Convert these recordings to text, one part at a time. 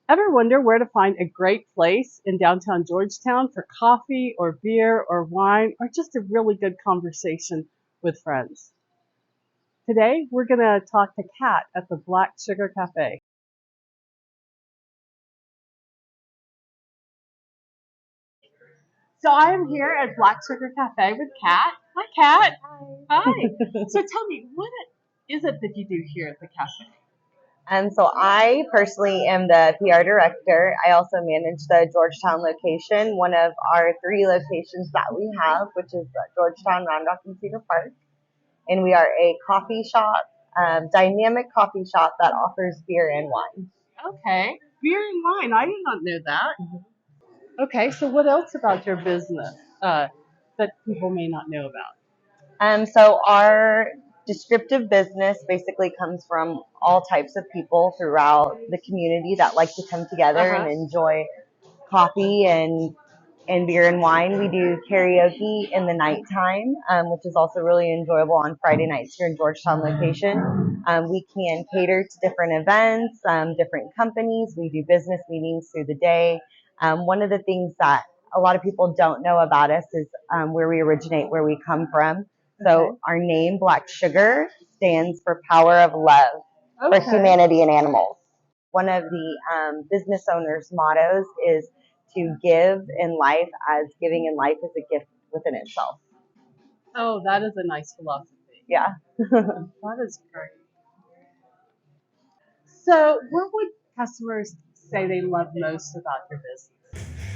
Ever wonder where to find a great place in downtown Georgetown for coffee or beer or wine or just a really good conversation with friends? Today, we're going to talk to Kat at the Black Sugar Cafe. So I am here at Black Sugar Cafe with Kat. Hi, Kat. Hi. So tell me, what is it that you do here at the cafe? So I personally am the PR director. I also manage the Georgetown location, one of our 3 locations that we have, which is Georgetown, Round Rock, and Cedar Park. And we are a coffee shop, dynamic coffee shop that offers beer and wine. Okay. Beer and wine. I did not know that. Okay, so what else about your business that people may not know about? So our descriptive business basically comes from all types of people throughout the community that like to come together and enjoy coffee and beer and wine. We do karaoke in the nighttime, which is also really enjoyable on Friday nights here in Georgetown location. We can cater to different events, different companies. We do business meetings through the day. One of the things that a lot of people don't know about us is where we originate, where we come from. So our name, Black Sugar, stands for power of love for humanity and animals. One of the business owners' mottos is to give in life as giving in life is a gift within itself. Oh, that is a nice philosophy. Yeah. That is great. So, what would customers say they love most about your business?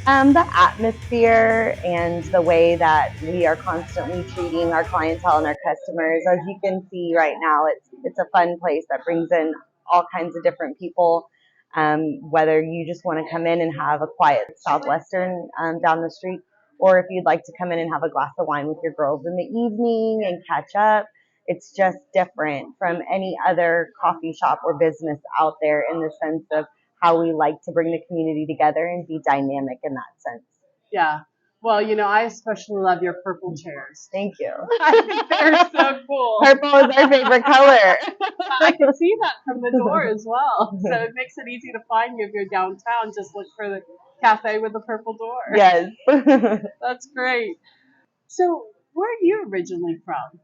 The atmosphere and the way that we are constantly treating our clientele and our customers. As you can see right now, it's a fun place that brings in all kinds of different people. Whether you just want to come in and have a quiet Southwestern down the street, or if you'd like to come in and have a glass of wine with your girls in the evening and catch up. It's just different from any other coffee shop or business out there in the sense of how we like to bring the community together and be dynamic in that sense. Yeah. Well, I especially love your purple chairs. Thank you. I think they're so cool. Purple is our favorite color. I can see that from the door as well. So it makes it easy to find you if you're downtown. Just look for the cafe with the purple door. Yes. That's great. So where are you originally from?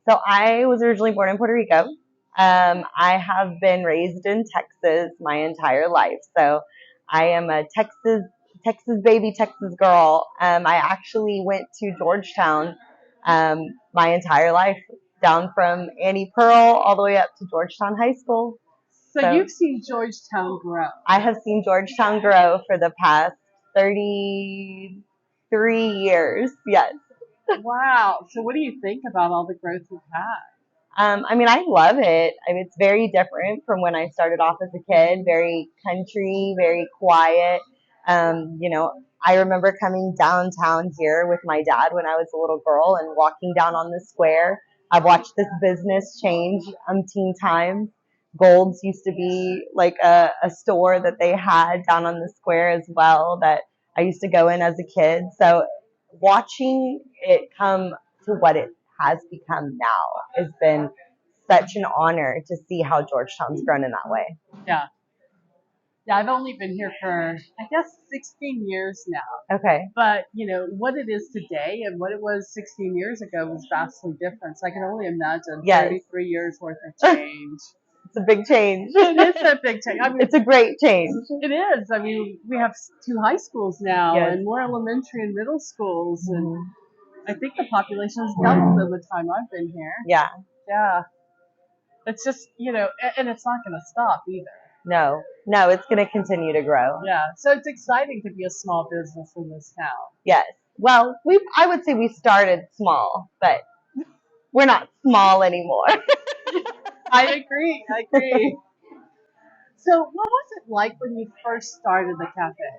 So I was originally born in Puerto Rico. I have been raised in Texas my entire life. So I am a Texas baby, Texas girl. I actually went to Georgetown my entire life, down from Annie Pearl all the way up to Georgetown High School. So you've seen Georgetown grow. I have seen Georgetown grow for the past 33 years. Yes. Wow. So what do you think about all the growth you've had? I love it. It's very different from when I started off as a kid, very country, very quiet. I remember coming downtown here with my dad when I was a little girl and walking down on the square. I've watched this business change umpteen times. Gold's used to be like a store that they had down on the square as well that I used to go in as a kid. So watching it come to what it has become now has been such an honor to see how Georgetown's grown in that way. Yeah. Yeah, I've only been here for, I guess, 16 years now. Okay. But, what it is today and what it was 16 years ago was vastly different. So I can only imagine 33 years worth of change. It's a big change. It is a big change. It's a great change. It is. We have 2 high schools now and more elementary and middle schools. And I think the population has doubled in the time I've been here. Yeah. Yeah. It's just, and it's not going to stop either. No, it's going to continue to grow. Yeah, so it's exciting to be a small business in this town. Yes. Well, I would say we started small, but we're not small anymore. I agree. So what was it like when you first started the cafe?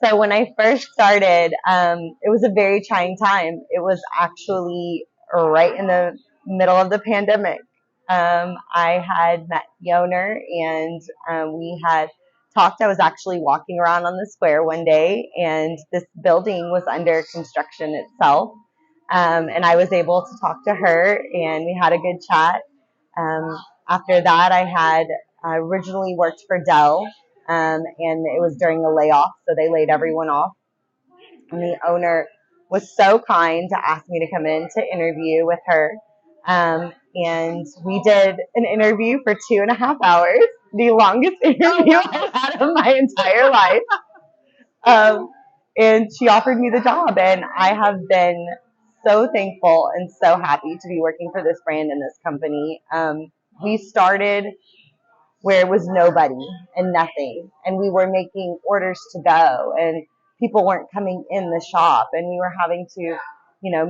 So when I first started, it was a very trying time. It was actually right in the middle of the pandemic. I had met the owner and we had talked. I was actually walking around on the square one day and this building was under construction itself. And I was able to talk to her and we had a good chat. After that, I had originally worked for Dell and it was during a layoff, so they laid everyone off. And the owner was so kind to ask me to come in to interview with her. And we did an interview for 2.5 hours, the longest interview I've had of my entire life. And she offered me the job, and I have been so thankful and so happy to be working for this brand and this company. We started where it was nobody and nothing, and we were making orders to go, and people weren't coming in the shop, and we were having to,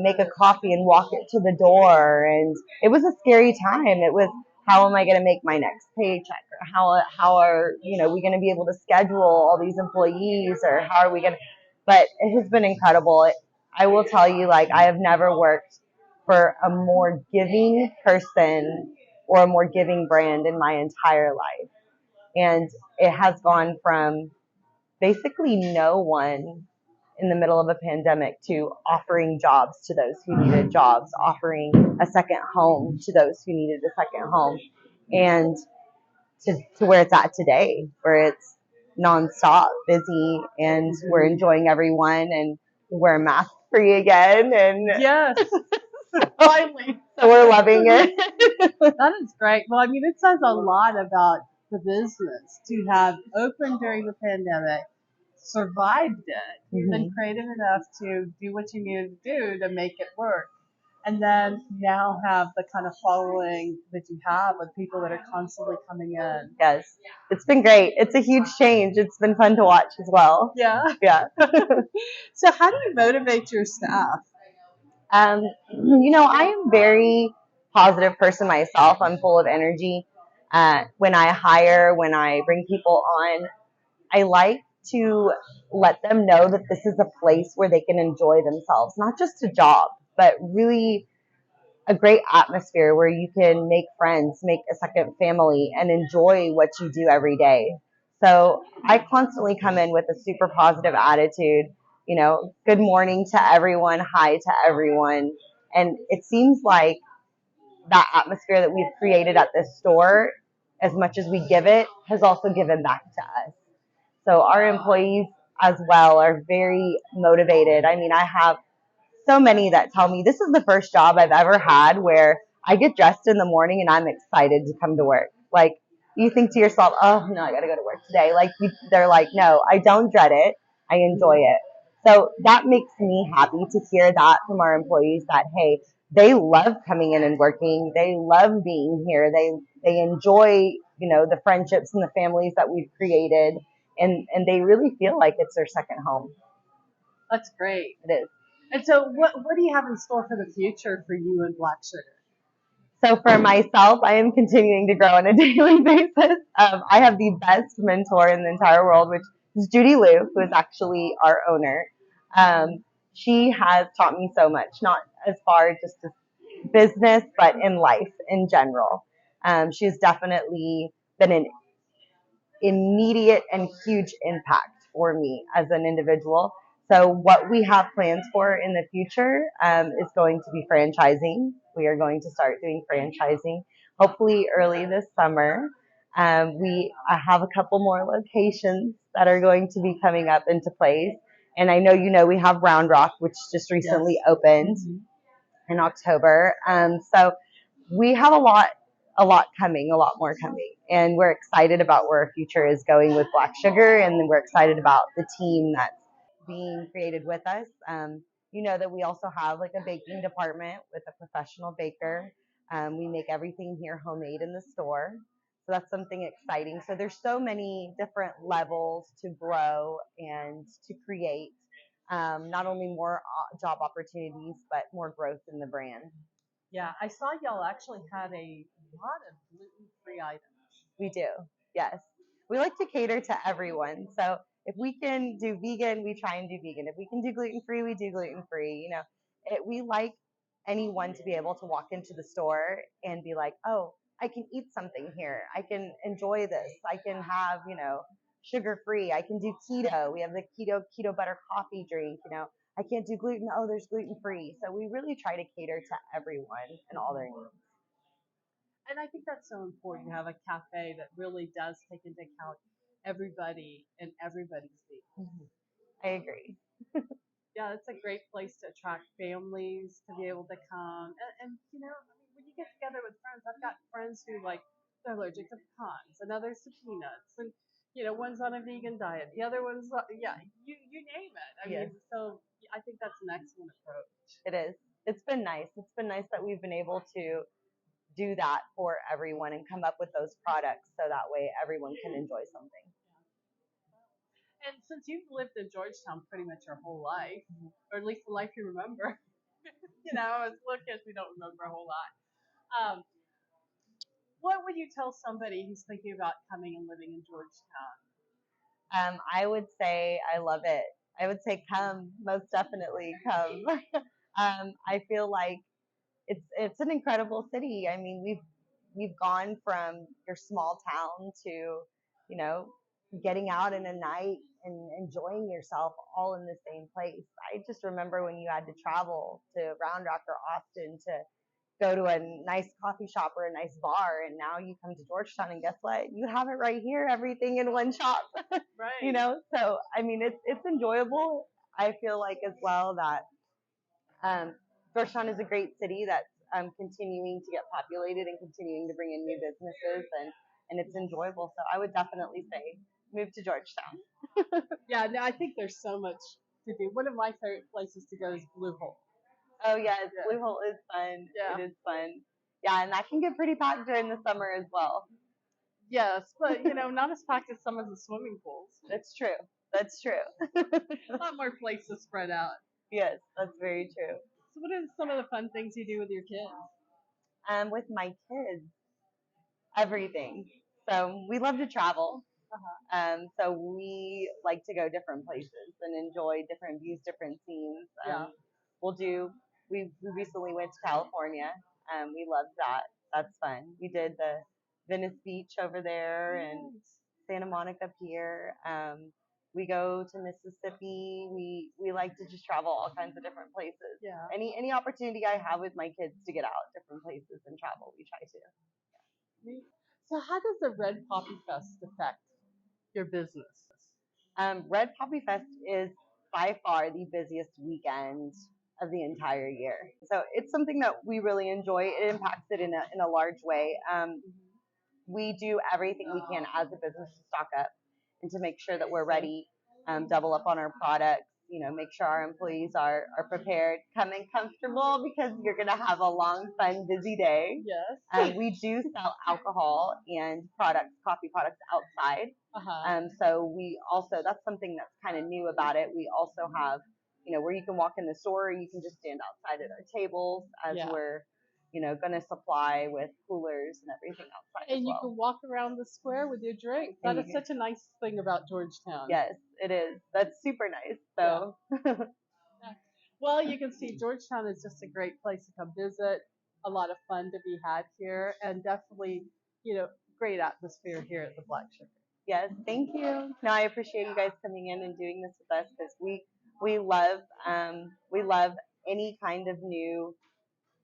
make a coffee and walk it to the door, and it was a scary time. It was, how am I going to make my next paycheck, or how are we going to be able to schedule all these employees, or how are we going to? But it has been incredible. I will tell you, like, I have never worked for a more giving person or a more giving brand in my entire life. And it has gone from basically no one in the middle of a pandemic to offering jobs to those who needed jobs, offering a second home to those who needed a second home, and to where it's at today, where it's nonstop busy, and we're enjoying everyone, and we're mask free again. And yes, finally. So we're loving it. That is great. Well, I mean, it says a lot about the business to have opened during the pandemic, survived it, been creative enough to do what you needed to do to make it work, and then now have the kind of following that you have with people that are constantly coming in. Yes, it's been great. It's a huge change. It's been fun to watch as well. Yeah. Yeah. So how do you motivate your staff? I am a very positive person myself. I'm full of energy. When I bring people on, I like to let them know that this is a place where they can enjoy themselves, not just a job, but really a great atmosphere where you can make friends, make a second family, and enjoy what you do every day. So I constantly come in with a super positive attitude, good morning to everyone, hi to everyone. And it seems like that atmosphere that we've created at this store, as much as we give it, has also given back to us. So our employees as well are very motivated. I mean, I have so many that tell me this is the first job I've ever had where I get dressed in the morning and I'm excited to come to work. Like, you think to yourself, oh, no, I got to go to work today. Like, they're like, no, I don't dread it. I enjoy it. So that makes me happy to hear that from our employees, that, hey, they love coming in and working. They love being here. They enjoy, the friendships and the families that we've created. And they really feel like it's their second home. That's great. It is. And so what do you have in store for the future for you and Black Sugar? So for myself, I am continuing to grow on a daily basis. I have the best mentor in the entire world, which is Judy Liu, who is actually our owner. She has taught me so much, not as far just as business, but in life in general. She's definitely been an immediate and huge impact for me as an individual. So what we have plans for in the future is going to be franchising. We are going to start doing franchising, hopefully early this summer. We have a couple more locations that are going to be coming up into place. And I know we have Round Rock, which just recently opened in October. So we have a lot coming, a lot more coming. And we're excited about where our future is going with Black Sugar, and we're excited about the team that's being created with us. That we also have like a baking department with a professional baker. We make everything here homemade in the store. So that's something exciting. So there's so many different levels to grow and to create, not only more job opportunities, but more growth in the brand. Yeah, I saw y'all actually had a lot of gluten-free items. We do, yes. We like to cater to everyone. So if we can do vegan, we try and do vegan. If we can do gluten-free, we do gluten-free. We like anyone to be able to walk into the store and be like, oh, I can eat something here. I can enjoy this. I can have, sugar-free. I can do keto. We have the keto butter coffee drink. I can't do gluten. Oh, there's gluten-free. So we really try to cater to everyone and all their needs. And I think that's so important to have a cafe that really does take into account everybody and everybody's needs. Mhm. I agree. Yeah, it's a great place to attract families to be able to come. And you know, I mean, when you get together with friends, I've got friends who like they're allergic to pecans, and others to peanuts, and you know, one's on a vegan diet, the other one's yeah, you name it. I Yes, mean, so I think that's an excellent approach. it is. It's been nice. It's been nice that we've been able to do that for everyone and come up with those products so that way everyone can enjoy something. And since you've lived in Georgetown pretty much your whole life, or at least the life you remember, you know, as little kids we don't remember a whole lot. Um, what would you tell somebody who's thinking about coming and living in Georgetown? I would say I love it. I would say come, most definitely come. I feel like it's an incredible city. I mean, we've gone from your small town to, you know, getting out in a night and enjoying yourself all in the same place. I just remember when you had to travel to Round Rock or Austin to go to a nice coffee shop or a nice bar, and now you come to Georgetown and guess what? You have it right here, everything in one shop. Right. You know, so I mean, it's enjoyable. I feel like as well that Georgetown is a great city that's continuing to get populated and continuing to bring in new businesses, and it's enjoyable. So I would definitely say move to Georgetown. Yeah, no, I think there's so much to do. One of my favorite places to go is Blue Hole. Oh yes, Yeah. Blue Hole is fun. Yeah. It is fun. Yeah, and that can get pretty packed during the summer as well. Yes, but you know, not as packed as some of the swimming pools. That's true. That's true. A lot more places spread out. Yes, that's very true. So, what are some of the fun things you do with your kids? With my kids, everything. So we love to travel. So we like to go different places and enjoy different views, different scenes. Yeah. We recently went to California. We loved that. That's fun. We did the Venice Beach over there and Santa Monica Pier. We go to Mississippi. We like to just travel all kinds of different places. Yeah. Any opportunity I have with my kids to get out different places and travel, we try to. So, how does the Red Poppy Fest affect your business? Red Poppy Fest is by far the busiest weekend of the entire year. So it's something that we really enjoy. It impacts it in a large way. We do everything we can as a business to stock up and to make sure that we're ready, double up on our products, you know, make sure our employees are prepared, come in comfortable because you're going to have a long, fun, busy day. Yes. We do sell alcohol and coffee products outside. So we also, that's something that's kind of new about it. We also have, you know, where you can walk in the store, or you can just stand outside at our tables as we're, you know, going to supply with coolers and everything outside. And you can walk around the square with your drink. That is such a nice thing about Georgetown. Yes, it is. That's super nice. So. Yeah. Well, you can see Georgetown is just a great place to come visit. A lot of fun to be had here, and definitely, you know, great atmosphere here at the Black Sugar. Yes, thank you. No, I appreciate you guys coming in and doing this with us because we love any kind of new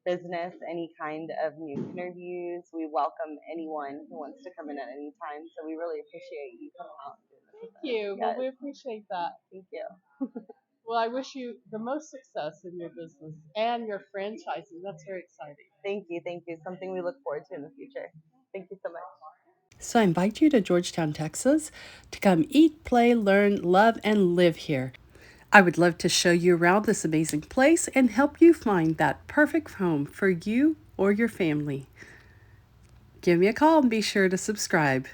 business, any kind of new interviews. We welcome anyone who wants to come in at any time. So we really appreciate you coming out and doing this with us. Thank you. Well, we appreciate that. Thank you. Well, I wish you the most success in your business and your franchising. That's very exciting. Thank you. Thank you. Something we look forward to in the future. Thank you so much. So I invite you to Georgetown, Texas to come eat, play, learn, love, and live here. I would love to show you around this amazing place and help you find that perfect home for you or your family. Give me a call and be sure to subscribe.